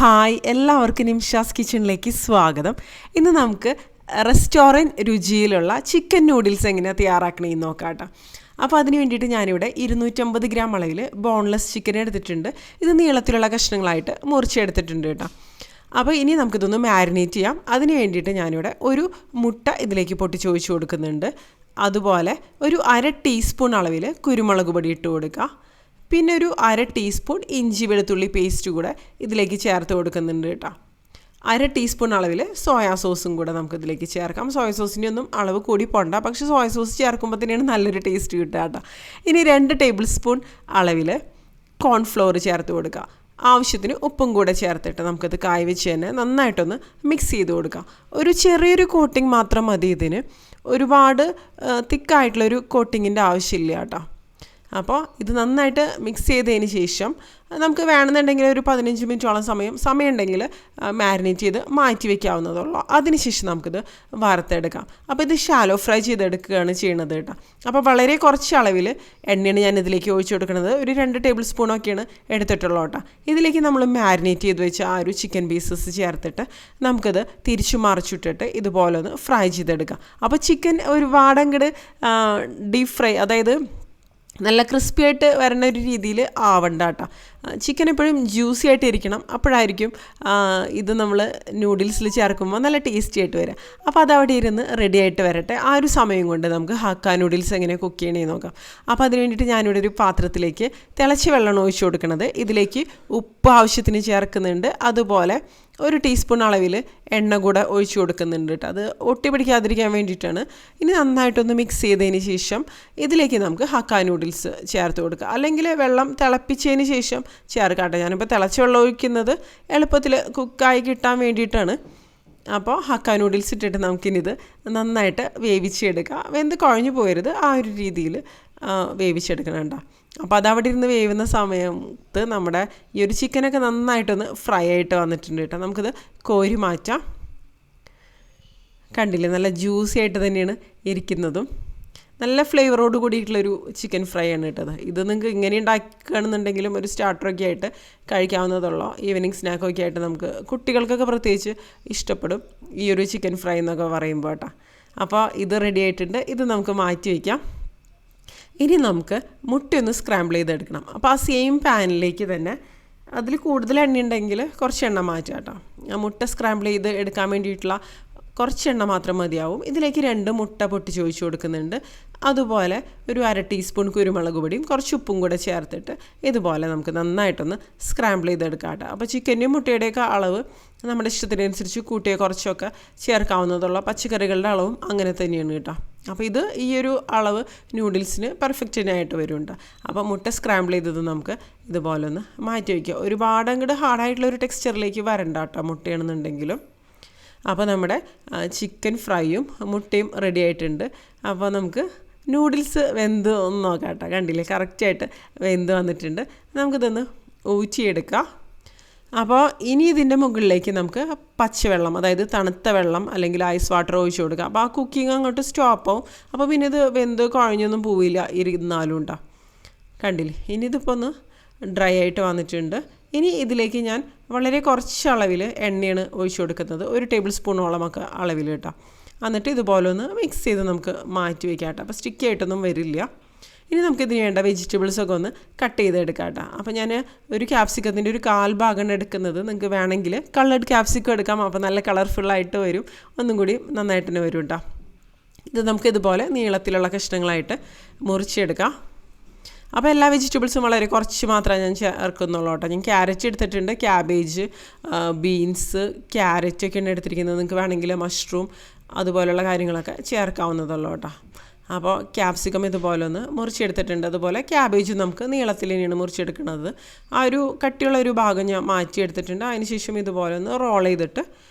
Hi, എല്ലാവർക്കും നിംഷാസ് കിച്ചണിലേക്ക് സ്വാഗതം. ഇന്ന് നമുക്ക് റെസ്റ്റോറൻറ്റ് രുചിയിലുള്ള ചിക്കൻ നൂഡിൽസ് എങ്ങനെയാണ് തയ്യാറാക്കണമെന്ന് നോക്കാം കേട്ടോ. അപ്പോൾ അതിന് വേണ്ടിയിട്ട് ഞാനിവിടെ 250 ഗ്രാം അളവിൽ ബോൺലെസ് ചിക്കൻ എടുത്തിട്ടുണ്ട്. ഇത് നീളത്തിലുള്ള കഷ്ണങ്ങളായിട്ട് മുറിച്ചെടുത്തിട്ടുണ്ട് കേട്ടോ. അപ്പോൾ ഇനി നമുക്കിതൊന്ന് മാരിനേറ്റ് ചെയ്യാം. അതിന് വേണ്ടിയിട്ട് ഞാനിവിടെ ഒരു മുട്ട ഇതിലേക്ക് പൊട്ടിച്ച് ഒഴിച്ച് കൊടുക്കുന്നുണ്ട്. അതുപോലെ ഒരു 1/2 ടീസ്പൂൺ അളവിൽ കുരുമുളക് പൊടി ഇട്ട് കൊടുക്കുക. പിന്നെ ഒരു 1/2 ടീസ്പൂൺ ഇഞ്ചി വെളുത്തുള്ളി പേസ്റ്റ് കൂടെ ഇതിലേക്ക് ചേർത്ത് കൊടുക്കുന്നുണ്ട് കേട്ടോ. 1/2 ടീസ്പൂൺ അളവിൽ സോയാ സോസും കൂടെ നമുക്കിതിലേക്ക് ചേർക്കാം. സോയ സോസിൻ്റെ ഒന്നും അളവ് കൂടി പോണ്ട, പക്ഷേ സോയ സോസ് ചേർക്കുമ്പോൾ തന്നെയാണ് നല്ലൊരു ടേസ്റ്റ് കിട്ടുക കേട്ടോ. ഇനി 2 ടേബിൾ സ്പൂൺ അളവിൽ കോൺഫ്ലോർ ചേർത്ത് കൊടുക്കുക. ആവശ്യത്തിന് ഉപ്പും കൂടെ ചേർത്തിട്ട് നമുക്കത് കായ് വെച്ച് തന്നെ നന്നായിട്ടൊന്ന് മിക്സ് ചെയ്ത് കൊടുക്കാം. ഒരു ചെറിയൊരു കോട്ടിങ് മാത്രം മതി ഇതിന്. ഒരുപാട് തിക്കായിട്ടുള്ളൊരു കോട്ടിങ്ങിൻ്റെ ആവശ്യമില്ല കേട്ടോ. അപ്പോൾ ഇത് നന്നായിട്ട് മിക്സ് ചെയ്തതിന് ശേഷം നമുക്ക് വേണമെന്നുണ്ടെങ്കിൽ ഒരു 15 മിനിറ്റോളം സമയം ഉണ്ടെങ്കിൽ മാരിനേറ്റ് ചെയ്ത് മാറ്റി വയ്ക്കാവുന്നതുള്ളൂ. അതിനുശേഷം നമുക്കിത് വറുത്തെടുക്കാം. അപ്പോൾ ഇത് ഷാലോ ഫ്രൈ ചെയ്തെടുക്കുകയാണ് ചെയ്യണത് കേട്ടോ. അപ്പോൾ വളരെ കുറച്ച് അളവിൽ എണ്ണയാണ് ഞാൻ ഇതിലേക്ക് ഒഴിച്ചു കൊടുക്കുന്നത്. ഒരു 2 ടേബിൾ സ്പൂണൊക്കെയാണ് എടുത്തിട്ടുള്ളൂ കേട്ടോ. ഇതിലേക്ക് നമ്മൾ മാരിനേറ്റ് ചെയ്ത് വെച്ച ആ ഒരു ചിക്കൻ പീസസ് ചേർത്തിട്ട് നമുക്കിത് തിരിച്ചു മറിച്ചിട്ടിട്ട് ഇതുപോലെ ഒന്ന് ഫ്രൈ ചെയ്തെടുക്കാം. അപ്പോൾ ചിക്കൻ ഒരുപാട് അങ്ങോട്ട് ഡീപ്പ് ഫ്രൈ, അതായത് നല്ല ക്രിസ്പി ആയിട്ട് വരുന്ന ഒരു രീതിയിൽ ആവണ്ട കേട്ടോ. ചിക്കൻ എപ്പോഴും ജ്യൂസി ആയിട്ട് ഇരിക്കണം. അപ്പോഴായിരിക്കും ഇത് നമ്മൾ നൂഡിൽസിൽ ചേർക്കുമ്പോൾ നല്ല ടേസ്റ്റി ആയിട്ട് വരിക. അപ്പോൾ അതവിടെ ഇരുന്ന് റെഡി ആയിട്ട് വരട്ടെ. ആ ഒരു സമയം കൊണ്ട് നമുക്ക് ഹക്ക നൂഡിൽസ് എങ്ങനെ കുക്ക് ചെയ്യണമെന്ന് നോക്കാം. അപ്പോൾ അതിന് വേണ്ടിയിട്ട് ഞാനിവിടെ ഒരു പാത്രത്തിലേക്ക് തിളച്ച വെള്ളമാണ് ഒഴിച്ചു കൊടുക്കുന്നത്. ഇതിലേക്ക് ഉപ്പ് ആവശ്യത്തിന് ചേർക്കുന്നുണ്ട്. അതുപോലെ ഒരു ടീസ്പൂൺ അളവിൽ എണ്ണ കൂടെ ഒഴിച്ചു കൊടുക്കുന്നുണ്ട് കേട്ടോ. അത് ഒട്ടി പിടിക്കാതിരിക്കാൻ വേണ്ടിയിട്ടാണ്. ഇനി നന്നായിട്ടൊന്ന് മിക്സ് ചെയ്തതിന് ശേഷം ഇതിലേക്ക് നമുക്ക് ഹക്ക നൂഡിൽസ് ചേർത്ത് കൊടുക്കുക. അല്ലെങ്കിൽ വെള്ളം തിളപ്പിച്ചതിന് ശേഷം ചേർക്കാം കേട്ടോ. ഞാനിപ്പോൾ തിളച്ച വെള്ളം ഒഴിക്കുന്നത് എളുപ്പത്തിൽ കുക്കായി കിട്ടാൻ വേണ്ടിയിട്ടാണ്. അപ്പോൾ ഹക്ക നൂഡിൽസ് ഇട്ടിട്ട് നമുക്കിനിത് നന്നായിട്ട് വേവിച്ചെടുക്കാം. വെന്ത് കുഴഞ്ഞു പോയരുത്, ആ ഒരു രീതിയിൽ വേവിച്ചെടുക്കണം കേട്ടോ. അപ്പോൾ അതവിടെ ഇരുന്ന് വേവുന്ന സമയത്ത് നമ്മുടെ ഈ ഒരു ചിക്കനൊക്കെ നന്നായിട്ടൊന്ന് ഫ്രൈ ആയിട്ട് വന്നിട്ടുണ്ട് കേട്ടോ. നമുക്കിത് കോരി മാറ്റാം. കണ്ടില്ലേ, നല്ല ജ്യൂസി ആയിട്ട് തന്നെയാണ് ഇരിക്കുന്നതും. നല്ല ഫ്ലേവറോട് കൂടിയിട്ടുള്ളൊരു ചിക്കൻ ഫ്രൈ ആണ് കേട്ടത്. ഇത് നിങ്ങൾക്ക് ഇങ്ങനെ ഉണ്ടാക്കുകയാണെന്നുണ്ടെങ്കിലും ഒരു സ്റ്റാർട്ടറൊക്കെ ആയിട്ട് കഴിക്കാവുന്നതുള്ളൂ. ഈവനിങ് സ്നാക്കൊക്കെ ആയിട്ട് നമുക്ക് കുട്ടികൾക്കൊക്കെ പ്രത്യേകിച്ച് ഇഷ്ടപ്പെടും ഈ ഒരു ചിക്കൻ ഫ്രൈ എന്നൊക്കെ പറയുമ്പോൾ കേട്ടോ. അപ്പോൾ ഇത് റെഡി ആയിട്ടുണ്ട്. ഇത് നമുക്ക് മാറ്റി വയ്ക്കാം. ഇനി നമുക്ക് മുട്ടയൊന്ന് സ്ക്രാമ്പിൾ ചെയ്തെടുക്കണം. അപ്പോൾ ആ സെയിം പാനിലേക്ക് തന്നെ അതിൽ കൂടുതൽ എണ്ണ ഉണ്ടെങ്കിൽ കുറച്ച് എണ്ണ മാറ്റാം കേട്ടോ. ആ മുട്ട സ്ക്രാമ്പിൾ ചെയ്ത് എടുക്കാൻ വേണ്ടിയിട്ടുള്ള കുറച്ച് എണ്ണ മാത്രം മതിയാവും. ഇതിലേക്ക് 2 മുട്ട പൊട്ടിച്ച് ഒഴിച്ച് കൊടുക്കുന്നുണ്ട്. അതുപോലെ ഒരു 1/2 ടീസ്പൂൺ കുരുമുളക് പൊടിയും കുറച്ച് ഉപ്പും കൂടെ ചേർത്തിട്ട് ഇതുപോലെ നമുക്ക് നന്നായിട്ടൊന്ന് സ്ക്രാമ്പിൾ ചെയ്തെടുക്കാം കേട്ടോ. അപ്പോൾ ചിക്കൻ്റെയും മുട്ടയുടെയൊക്കെ അളവ് നമ്മുടെ ഇഷ്ടത്തിനനുസരിച്ച് കൂട്ടിയോ കുറച്ചൊക്കെ ചേർക്കാവുന്നതുള്ള. പച്ചക്കറികളുടെ അളവും അങ്ങനെ തന്നെയാണ് കേട്ടോ. അപ്പോൾ ഇത് ഈ ഒരു അളവ് നൂഡിൽസിന് പെർഫെക്റ്റിനായിട്ട് വരുന്നുണ്ട്. അപ്പോൾ മുട്ട സ്ക്രാമ്പിൾ ചെയ്തത് നമുക്ക് ഇതുപോലെ ഒന്ന് മാറ്റി വയ്ക്കുക. ഒരുപാട് അങ്ങോട്ട് ഹാർഡായിട്ടുള്ളൊരു ടെക്സ്ചറിലേക്ക് വരണ്ട കേട്ടോ മുട്ടയാണെന്നുണ്ടെങ്കിലും. അപ്പോൾ നമ്മുടെ ചിക്കൻ ഫ്രൈയും മുട്ടയും റെഡി ആയിട്ടുണ്ട്. അപ്പോൾ നമുക്ക് നൂഡിൽസ് വെന്ത് ഒന്ന് നോക്കാം കേട്ടോ. കണ്ടില്ലേ, കറക്റ്റായിട്ട് വെന്ത് വന്നിട്ടുണ്ട്. നമുക്കിതൊന്ന് ഊറ്റിയെടുക്കാം. അപ്പോൾ ഇനി ഇതിൻ്റെ മുകളിലേക്ക് നമുക്ക് പച്ചവെള്ളം, അതായത് തണുത്ത വെള്ളം അല്ലെങ്കിൽ ഐസ് വാട്ടർ ഒഴിച്ച് കൊടുക്കുക. അപ്പോൾ ആ കുക്കിംഗ് അങ്ങോട്ട് സ്റ്റോപ്പ് ആവും. അപ്പോൾ പിന്നെ ഇത് വെന്ത് കുഴഞ്ഞൊന്നും പോവില്ല ഇരുന്നാലും ഉണ്ടാ. കണ്ടില്ലേ, ഇനി ഇതിപ്പോൾ ഒന്ന് ഡ്രൈ ആയിട്ട് വന്നിട്ടുണ്ട്. ഇനി ഇതിലേക്ക് ഞാൻ വളരെ കുറച്ച് അളവിൽ എണ്ണയാണ് ഒഴിച്ചു കൊടുക്കുന്നത്. 1 ടേബിൾ സ്പൂണോളമൊക്കെ അളവിൽ കേട്ടോ. എന്നിട്ട് ഇതുപോലെ ഒന്ന് മിക്സ് ചെയ്ത് നമുക്ക് മാറ്റി വയ്ക്കാം കേട്ടോ. അപ്പോൾ സ്റ്റിക്കി ആയിട്ടൊന്നും വരില്ല. ഇനി നമുക്കിതിന് വേണ്ട വെജിറ്റബിൾസൊക്കെ ഒന്ന് കട്ട് ചെയ്തെടുക്കാം കേട്ടോ. അപ്പോൾ ഞാൻ ഒരു ക്യാപ്സിക്കത്തിൻ്റെ ഒരു 1/4 ഭാഗമാണ് എടുക്കുന്നത്. നിങ്ങൾക്ക് വേണമെങ്കിൽ കളർഡ് ക്യാപ്സിക്കം എടുക്കാം. അപ്പോൾ നല്ല കളർഫുള്ളായിട്ട് വരും, ഒന്നും കൂടി നന്നായിട്ട് തന്നെ വരും കേട്ടോ. ഇത് നമുക്കിതുപോലെ നീളത്തിലുള്ള കഷ്ണങ്ങളായിട്ട് മുറിച്ചെടുക്കാം. അപ്പോൾ എല്ലാ വെജിറ്റബിൾസും വളരെ കുറച്ച് മാത്രമേ ഞാൻ ചേർക്കുന്നുള്ളൂ കേട്ടോ. ഞാൻ ക്യാരറ്റ് എടുത്തിട്ടുണ്ട്, ക്യാബേജ്, ബീൻസ്, ക്യാരറ്റൊക്കെയാണ് എടുത്തിരിക്കുന്നത്. നിങ്ങൾക്ക് വേണമെങ്കിൽ മഷ്റൂം അതുപോലെയുള്ള കാര്യങ്ങളൊക്കെ ചേർക്കാവുന്നതുള്ളൂ കേട്ടോ. അപ്പോൾ ക്യാപ്സിക്കം ഇതുപോലെ ഒന്ന് മുറിച്ചെടുത്തിട്ടുണ്ട്. അതുപോലെ ക്യാബേജ് നമുക്ക് നീളത്തിൽ തന്നെയാണ് മുറിച്ചെടുക്കുന്നത്. ആ ഒരു കട്ടിയുള്ള ഒരു ഭാഗം ഞാൻ മാറ്റിയെടുത്തിട്ടുണ്ട്. അതിനുശേഷം ഇതുപോലെ ഒന്ന് റോൾ ചെയ്തിട്ട്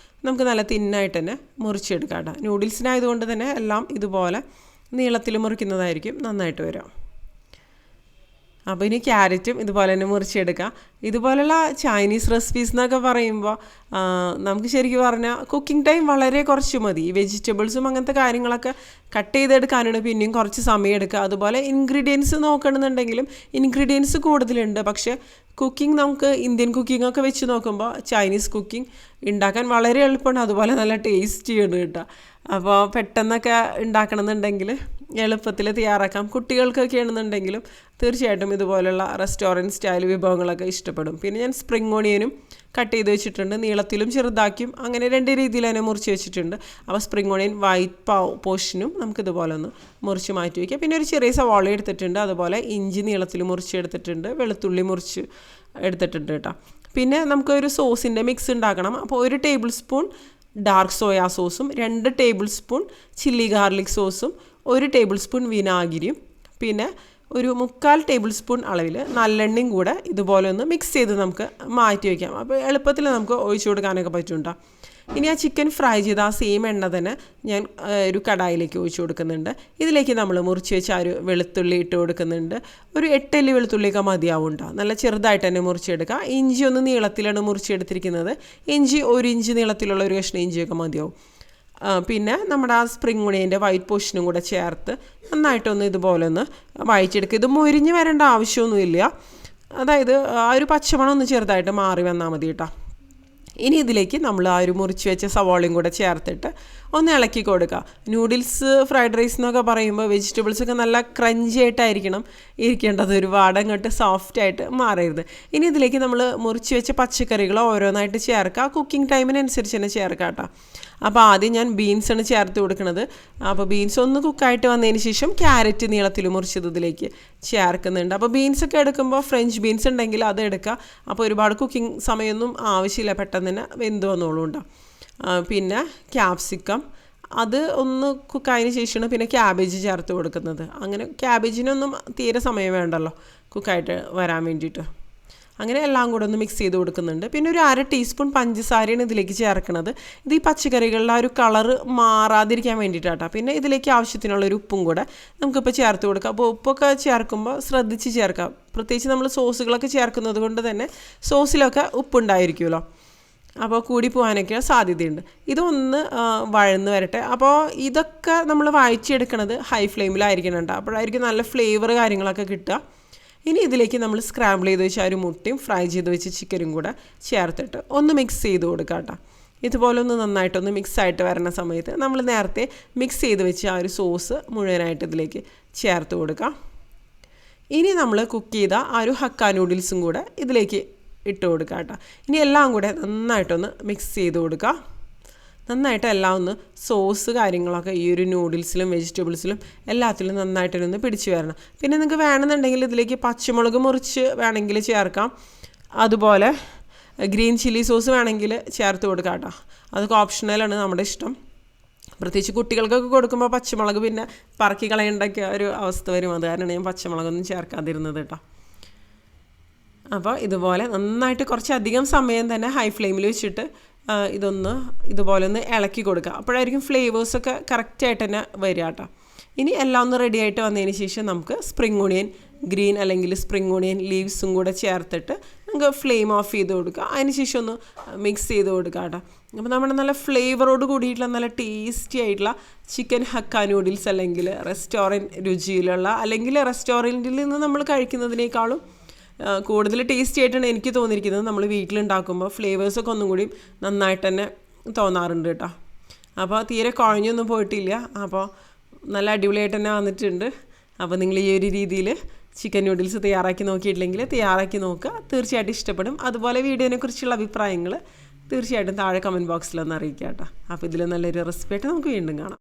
നമുക്ക് നല്ല തിന്നായിട്ട് തന്നെ മുറിച്ചെടുക്കാം കേട്ടോ. നൂഡിൽസിനായതുകൊണ്ട് തന്നെ എല്ലാം ഇതുപോലെ നീളത്തിൽ മുറിക്കുന്നതായിരിക്കും നന്നായിട്ട് വരാം. അപ്പോൾ ഇനി ക്യാരറ്റും ഇതുപോലെ തന്നെ മുറിച്ചെടുക്കുക. ഇതുപോലുള്ള ചൈനീസ് റെസിപ്പീസ് എന്നൊക്കെ പറയുമ്പോൾ നമുക്ക് ശരിക്കും പറഞ്ഞാൽ കുക്കിംഗ് ടൈം വളരെ കുറച്ച് മതി. ഈ വെജിറ്റബിൾസും അങ്ങനത്തെ കാര്യങ്ങളൊക്കെ കട്ട് ചെയ്തെടുക്കാനാണ് പിന്നെയും കുറച്ച് സമയം എടുക്കുക. അതുപോലെ ഇൻഗ്രീഡിയൻസ് നോക്കണമെന്നുണ്ടെങ്കിലും ഇൻഗ്രീഡിയൻസ് കൂടുതലുണ്ട്. പക്ഷേ കുക്കിംഗ് നമുക്ക് ഇന്ത്യൻ കുക്കിംഗ് ഒക്കെ വെച്ച് നോക്കുമ്പോൾ ചൈനീസ് കുക്കിംഗ് ഉണ്ടാക്കാൻ വളരെ എളുപ്പമാണ്, അതുപോലെ നല്ല ടേസ്റ്റിയാണ് കേട്ടോ. അപ്പോൾ പെട്ടെന്നൊക്കെ ഉണ്ടാക്കണമെന്നുണ്ടെങ്കിൽ എളുപ്പത്തിൽ തയ്യാറാക്കാം. കുട്ടികൾക്കൊക്കെ ആണെന്നുണ്ടെങ്കിലും തീർച്ചയായിട്ടും ഇതുപോലുള്ള റെസ്റ്റോറൻറ്റ് സ്റ്റൈൽ വിഭവങ്ങളൊക്കെ ഇഷ്ടപ്പെടും. പിന്നെ ഞാൻ സ്പ്രിംഗ് ഓണിയനും കട്ട് ചെയ്ത് വെച്ചിട്ടുണ്ട്, നീളത്തിലും ചെറുതാക്കിയും അങ്ങനെ 2 രീതിയിൽ തന്നെ മുറിച്ച് വെച്ചിട്ടുണ്ട്. അപ്പോൾ സ്പ്രിംഗ് ഓണിയൻ വൈറ്റ് പോർഷനും നമുക്കിതുപോലെ ഒന്ന് മുറിച്ച് മാറ്റി വയ്ക്കാം. പിന്നെ ഒരു ചെറിയ സവാള എടുത്തിട്ടുണ്ട്, അതുപോലെ ഇഞ്ചി നീളത്തിൽ മുറിച്ച് എടുത്തിട്ടുണ്ട്, വെളുത്തുള്ളി മുറിച്ച് എടുത്തിട്ടുണ്ട് കേട്ടോ. പിന്നെ നമുക്കൊരു സോസിൻ്റെ മിക്സ് ഉണ്ടാക്കണം. അപ്പോൾ 1 ടേബിൾ സ്പൂൺ ഡാർക്ക് സോയാ സോസും 2 ടേബിൾ സ്പൂൺ ചില്ലി ഗാർലിക് സോസും 1 ടേബിൾ സ്പൂൺ വിനാഗിരിയും പിന്നെ ഒരു 3/4 ടേബിൾ സ്പൂൺ അളവിൽ നല്ലെണ്ണയും കൂടെ ഇതുപോലെ ഒന്ന് മിക്സ് ചെയ്ത് നമുക്ക് മാറ്റി വയ്ക്കാം. അപ്പോൾ എളുപ്പത്തിൽ നമുക്ക് ഒഴിച്ചു കൊടുക്കാനൊക്കെ പറ്റും. ഇനി ആ ചിക്കൻ ഫ്രൈ ചെയ്ത ആ സെയിം എണ്ണ തന്നെ ഞാൻ ഒരു കടായിലേക്ക് ഒഴിച്ചു കൊടുക്കുന്നുണ്ട്. ഇതിലേക്ക് നമ്മൾ മുറിച്ച് വെച്ച ഒരു വെളുത്തുള്ളി ഇട്ട് കൊടുക്കുന്നുണ്ട്. ഒരു 8 അല്ലി വെളുത്തുള്ളിയൊക്കെ മതിയാവും. നല്ല ചെറുതായിട്ട് തന്നെ മുറിച്ചെടുക്കുക. ഇഞ്ചി ഒന്ന് നീളത്തിലാണ് മുറിച്ചെടുത്തിരിക്കുന്നത്. ഇഞ്ചി 1 ഇഞ്ച് നീളത്തിലുള്ള ഒരു കഷ്ണം ഇഞ്ചിയൊക്കെ മതിയാവും. പിന്നെ നമ്മുടെ ആ സ്പ്രിംഗ് ഓണിയൻ്റെ വൈറ്റ് പോർഷനും കൂടെ ചേർത്ത് നന്നായിട്ടൊന്ന് ഇതുപോലെ ഒന്ന് വഴറ്റിയെടുക്കുക. ഇത് മൊരിഞ്ഞ് വരേണ്ട ആവശ്യമൊന്നുമില്ല. അതായത് ആ ഒരു പച്ചമണം ഒന്ന് ചെറുതായിട്ട് മാറി വന്നാൽ മതി കേട്ടോ. ഇനി ഇതിലേക്ക് നമ്മൾ ആ ഒരു മുറിച്ച് വെച്ച സവാളയും കൂടെ ചേർത്തിട്ട് ഒന്ന് ഇളക്കി കൊടുക്കുക. നൂഡിൽസ് ഫ്രൈഡ് റൈസ് എന്നൊക്കെ പറയുമ്പോൾ വെജിറ്റബിൾസൊക്കെ നല്ല ക്രഞ്ചി ആയിട്ടായിരിക്കണം ഇരിക്കേണ്ടത്, ഒരുപാട് അങ്ങോട്ട് സോഫ്റ്റായിട്ട് മാറരുത്. ഇനി ഇതിലേക്ക് നമ്മൾ മുറിച്ച് വെച്ച പച്ചക്കറികൾ ഓരോന്നായിട്ട് ചേർക്കുക. കുക്കിംഗ് ടൈമിനനുസരിച്ച് തന്നെ ചേർക്കുക കേട്ടോ. അപ്പോൾ ആദ്യം ഞാൻ ബീൻസാണ് ചേർത്ത് കൊടുക്കുന്നത്. അപ്പോൾ ബീൻസ് ഒന്ന് കുക്കായിട്ട് വന്നതിന് ശേഷം ക്യാരറ്റ് നീളത്തിൽ മുറിച്ചത് ഇതിലേക്ക് ചേർക്കുന്നുണ്ട്. അപ്പോൾ ബീൻസൊക്കെ എടുക്കുമ്പോൾ ഫ്രഞ്ച് ബീൻസ് ഉണ്ടെങ്കിൽ അത് എടുക്കുക. അപ്പോൾ ഒരുപാട് കുക്കിംഗ് സമയമൊന്നും ആവശ്യമില്ല, പെട്ടെന്ന് തന്നെ വെന്ത് വന്നോളും ഉണ്ടാവും. പിന്നെ ക്യാപ്സിക്കം അത് ഒന്ന് കുക്കായതിന് ശേഷമാണ് പിന്നെ ക്യാബേജ് ചേർത്ത് കൊടുക്കുന്നത്. അങ്ങനെ ക്യാബേജിനൊന്നും തീരെ സമയം വേണ്ടല്ലോ കുക്കായിട്ട് വരാൻ വേണ്ടിയിട്ട്. അങ്ങനെ എല്ലാം കൂടെ ഒന്ന് മിക്സ് ചെയ്ത് കൊടുക്കുന്നുണ്ട്. പിന്നെ ഒരു 1/2 ടീസ്പൂൺ പഞ്ചസാരയാണ് ഇതിലേക്ക് ചേർക്കുന്നത്. ഇത് ഈ പച്ചക്കറികളിലെ ആ ഒരു കളറ് മാറാതിരിക്കാൻ വേണ്ടിയിട്ടാട്ടോ. പിന്നെ ഇതിലേക്ക് ആവശ്യത്തിനുള്ളൊരു ഉപ്പും കൂടെ നമുക്കിപ്പോൾ ചേർത്ത് കൊടുക്കാം. അപ്പോൾ ഉപ്പൊക്കെ ചേർക്കുമ്പോൾ ശ്രദ്ധിച്ച് ചേർക്കാം. പ്രത്യേകിച്ച് നമ്മൾ സോസുകളൊക്കെ ചേർക്കുന്നത് കൊണ്ട് തന്നെ സോസിലൊക്കെ ഉപ്പുണ്ടായിരിക്കുമല്ലോ, അപ്പോൾ കൂടി പോകാനൊക്കെ സാധ്യതയുണ്ട്. ഇതൊന്ന് വഴന്ന് വരട്ടെ. അപ്പോൾ ഇതൊക്കെ നമ്മൾ വഴച്ചെടുക്കണത് ഹൈ ഫ്ലെയിമിലായിരിക്കണം കേട്ടോ. അപ്പോഴായിരിക്കും നല്ല ഫ്ലേവർ കാര്യങ്ങളൊക്കെ കിട്ടുക. ഇനി ഇതിലേക്ക് നമ്മൾ സ്ക്രാമ്പിൾ ചെയ്ത് വെച്ച ഒരു മുട്ടയും ഫ്രൈ ചെയ്ത് വെച്ച ചിക്കനും കൂടെ ചേർത്തിട്ട് ഒന്ന് മിക്സ് ചെയ്ത് കൊടുക്കുക കേട്ടോ. ഇതുപോലെ ഒന്ന് നന്നായിട്ടൊന്ന് മിക്സായിട്ട് വരുന്ന സമയത്ത് നമ്മൾ നേരത്തെ മിക്സ് ചെയ്ത് വെച്ച ആ ഒരു സോസ് മുഴുവനായിട്ട് ഇതിലേക്ക് ചേർത്ത് കൊടുക്കാം. ഇനി നമ്മൾ കുക്ക് ചെയ്ത ആ ഒരു ഹക്ക നൂഡിൽസും കൂടെ ഇതിലേക്ക് ഇട്ട് കൊടുക്കുക കേട്ടോ. ഇനി എല്ലാം കൂടെ നന്നായിട്ടൊന്ന് മിക്സ് ചെയ്ത് കൊടുക്കുക. നന്നായിട്ട് എല്ലാം ഒന്ന് സോസ് കാര്യങ്ങളൊക്കെ ഈ ഒരു നൂഡിൽസിലും വെജിറ്റബിൾസിലും എല്ലാത്തിലും നന്നായിട്ടൊന്ന് പിടിച്ച് വരണം. പിന്നെ നിങ്ങൾക്ക് വേണമെന്നുണ്ടെങ്കിൽ ഇതിലേക്ക് പച്ചമുളക് മുറിച്ച് വേണമെങ്കിൽ ചേർക്കാം. അതുപോലെ ഗ്രീൻ ചില്ലി സോസ് വേണമെങ്കിൽ ചേർത്ത് കൊടുക്കാം കേട്ടോ. അതൊക്കെ ഓപ്ഷണലാണ്, നമ്മുടെ ഇഷ്ടം. പ്രത്യേകിച്ച് കുട്ടികൾക്കൊക്കെ കൊടുക്കുമ്പോൾ പച്ചമുളക് പിന്നെ പറക്കി കളയേണ്ടൊക്കെ ഒരു അവസ്ഥ വരും. അത് കാരണമാണ് ഞാൻ പച്ചമുളകൊന്നും ചേർക്കാതിരുന്നത് കേട്ടോ. അപ്പോൾ ഇതുപോലെ നന്നായിട്ട് കുറച്ചധികം സമയം തന്നെ ഹൈ ഫ്ലെയിമിൽ വെച്ചിട്ട് ഇതൊന്ന് ഇതുപോലെ ഒന്ന് ഇളക്കി കൊടുക്കുക. അപ്പോഴായിരിക്കും ഫ്ലേവേഴ്സൊക്കെ കറക്റ്റായിട്ട് തന്നെ വരിക കേട്ടോ. ഇനി എല്ലാം ഒന്ന് റെഡി ആയിട്ട് വന്നതിന് ശേഷം നമുക്ക് സ്പ്രിംഗ് ഓണിയൻ ഗ്രീൻ അല്ലെങ്കിൽ സ്പ്രിംഗ് ഓണിയൻ ലീവ്സും കൂടെ ചേർത്തിട്ട് നമുക്ക് ഫ്ലെയിം ഓഫ് ചെയ്ത് കൊടുക്കുക. അതിന് ശേഷം ഒന്ന് മിക്സ് ചെയ്ത് കൊടുക്കുക കേട്ടോ. അപ്പോൾ നമ്മുടെ നല്ല ഫ്ലേവറോട് കൂടിയിട്ടുള്ള നല്ല ടേസ്റ്റി ആയിട്ടുള്ള ചിക്കൻ ഹക്ക നൂഡിൽസ് അല്ലെങ്കിൽ റെസ്റ്റോറൻറ്റ് രുചിയിലുള്ള അല്ലെങ്കിൽ റെസ്റ്റോറൻറ്റിൽ നിന്ന് നമ്മൾ കഴിക്കുന്നതിനേക്കാളും കൂടുതൽ ടേസ്റ്റി ആയിട്ടാണ് എനിക്ക് തോന്നിയിരിക്കുന്നത്. നമ്മൾ വീട്ടിലുണ്ടാക്കുമ്പോൾ ഫ്ലേവേഴ്സൊക്കെ ഒന്നും കൂടി നന്നായിട്ട് തന്നെ തോന്നാറുണ്ട് കേട്ടോ. അപ്പോൾ തീരെ കുഴഞ്ഞൊന്നും പോയിട്ടില്ല. അപ്പോൾ നല്ല അടിപൊളിയായിട്ട് തന്നെ വന്നിട്ടുണ്ട്. അപ്പോൾ നിങ്ങൾ ഈ ഒരു രീതിയിൽ ചിക്കൻ നൂഡിൽസ് തയ്യാറാക്കി നോക്കിയിട്ടില്ലെങ്കിൽ തയ്യാറാക്കി നോക്കുക, തീർച്ചയായിട്ടും ഇഷ്ടപ്പെടും. അതുപോലെ വീഡിയോനെക്കുറിച്ചുള്ള അഭിപ്രായങ്ങൾ തീർച്ചയായിട്ടും താഴെ കമൻറ്റ് ബോക്സിലൊന്ന് അറിയിക്കുക കേട്ടോ. അപ്പോൾ ഇതിൽ നല്ലൊരു റെസിപ്പി ആയിട്ട് നമുക്ക് വീണ്ടും കാണാം.